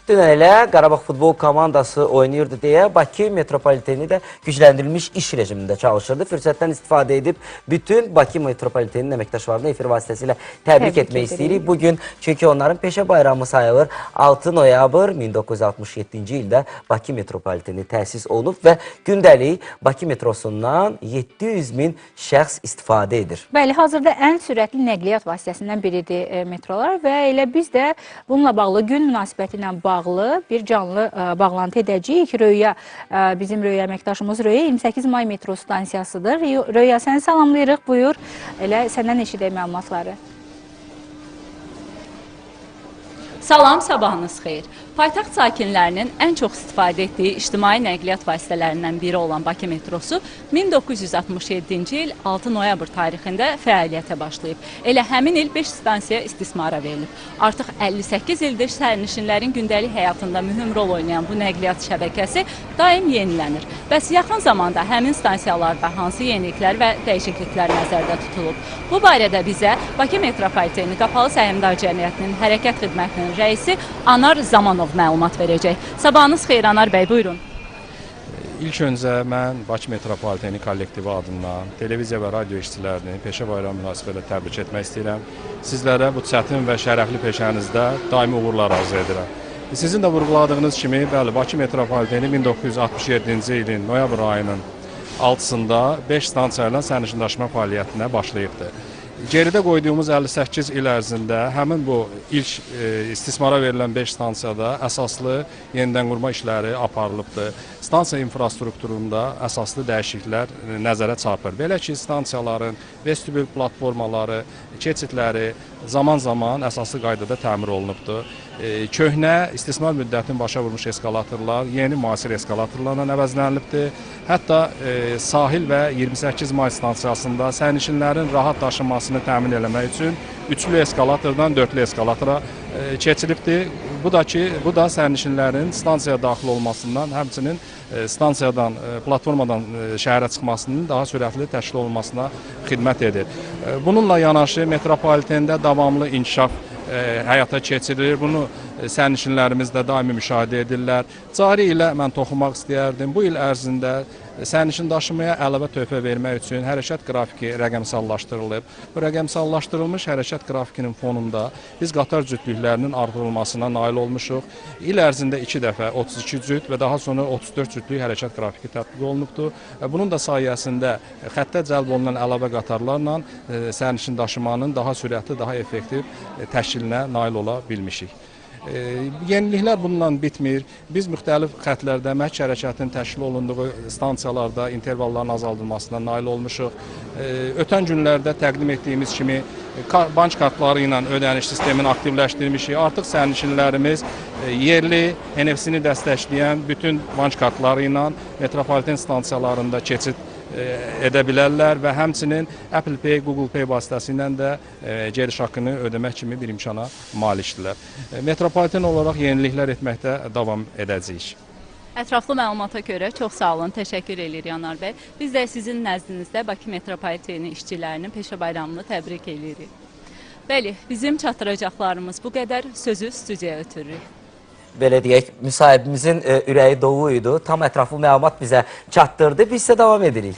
Dünələ Qarabağ futbol komandası oynayırdı deyə Bakı metropoliteni də gücləndirilmiş iş rejimində çalışırdı. Fürsətdən istifadə edib bütün Bakı metropoliteninin əməkdaşlarını efir vasitəsilə təbrik etmək istəyirik. Bugün çünki onların peşə bayramı sayılır. 6 noyabr 1967-ci ildə Bakı metropoliteni təsis olunub və gündəlik Bakı metrosundan 700 min şəxs istifadə edir. Bəli, hazırda ən sürətli nəqliyyat vasitəsindən biridir metrolar və elə biz də bununla bağlı gün münasibəti ilə bağlı bir canlı bağlantı edəcəyik. Röya, bizim Röya əməkdaşımız Röya 28 may metro stansiyasıdır. Röya, səni salamlayırıq, buyur. Elə səndən eşidək məlumatları. Salam, sabahınız xeyir. Paytaxt sakinlərinin ən çox istifadə etdiyi ictimai nəqliyyat vasitələrindən biri olan Bakı metrosu 1967-ci il 6 noyabr tarixində fəaliyyətə başlayıb. Elə həmin il 5 stansiya istismara verilib. Artıq 58 ildir sərnişinlərin gündəlik həyatında mühüm rol oynayan bu nəqliyyat şəbəkəsi daim yenilənir. Bəs yaxın zamanda həmin stansiyalarda hansı yeniliklər və dəyişikliklər nəzərdə tutulub? Bu barədə bizə Bakı metropoliteni Qapalı Səhmdar Cəmiyyətinin hərəkət xidmətinin rəisi Anar Zamanov məlumat verəcək. Sabahınız xeyir, Anar bəy, buyurun. İlk öncə mən Bakı metropoliteni kollektivi adından televiziya və radio işçilərini peşə bayramı münasibətilə təbrik etmək istəyirəm. Sizlərə bu çətin və şərəfli peşənizdə daimi uğurlar arzu edirəm. Sizin də vurğuladığınız kimi, bəli, Bakı metropoliteni 1967-ci ilin noyabr ayının 6-sında 5 stansiya ilə sərnişindaşıma fəaliyyətinə başlayıbdır. Geridə qoyduğumuz 58 il ərzində həmin bu ilk istismara verilən 5 stansiyada əsaslı yenidən qurma işləri aparılıbdır. Stansiya infrastrukturunda əsaslı dəyişikliklər nəzərə çarpır. Belə ki, stansiyaların vestibül platformaları, keçidləri zaman-zaman əsaslı qaydada təmir olunubdur. Köhnə istismar müddətini başa vurmuş eskalatorlar yeni müasir eskalatorlarla əvəzlənilibdir. Hətta sahil və 28 may stansiyasında sərnişinlərin rahat daşınmasını təmin etmək üçün üçlü eskalatordan dörtlü eskalatora keçilibdir. Bu da sərnişinlərin stansiyaya daxil olmasından, həmçinin stansiyadan, platformadan şəhərə çıxmasının daha sürətli təşkil olunmasına xidmət edir. Bununla yanaşı metropolitenda davamlı inkişaf həyata keçirilir. Bunu sərnişinlərimiz də daimi müşahidə edirlər. Cari ilə mən toxunmaq istəyərdim. Bu il ərzində sərnişin daşımaya əlavə töhfə vermək üçün hərəkət qrafiki rəqəmsallaşdırılıb. Bu rəqəmsallaşdırılmış hərəkət qrafikinin fonunda biz qatar cütlüklərinin artırılmasına nail olmuşuq. İl ərzində 2 dəfə 32 cüt və daha sonra 34 cütlük hərəkət qrafiki tətbiq olunubdur. Bunun da sayəsində xəttə cəlb olunan əlavə qatarlarla sərnişin daşımanın daha sürətli, daha effektiv təşkilinə nail ola bilmişik. Yeniliklər bununla bitmir. Biz müxtəlif xətlərdə məhk hərəkətin təşkil olunduğu stansiyalarda intervalların azaldılmasına nail olmuşuq. Ötən günlərdə təqdim etdiyimiz kimi bank kartları ilə ödəniş sistemini aktivləşdirmişik. Artıq sərnişinlərimiz yerli, NFC-ni dəstəkləyən bütün bank kartları ilə metropoliten stansiyalarında keçid edə bilərlər və həmçinin Apple Pay, Google Pay vasitəsilə də giriş haqqını ödəmək kimi bir imkana malikdirlər. Metropoliten olaraq yeniliklər etməkdə davam edəcəyik. Ətraflı məlumata görə çox sağ olun, təşəkkür edirik Anar bəy. Biz də sizin nəzdinizdə Bakı metropoliteni işçilərinin peşə bayramını təbrik edirik. Bəli, bizim çatdıracaqlarımız bu qədər, sözü studiyaya ötürürük. Belə deyək, müsahibimizin ürəyi dolu idi. Tam ətraflı məlumat bizə çatdırdı. Biz isə davam edirik.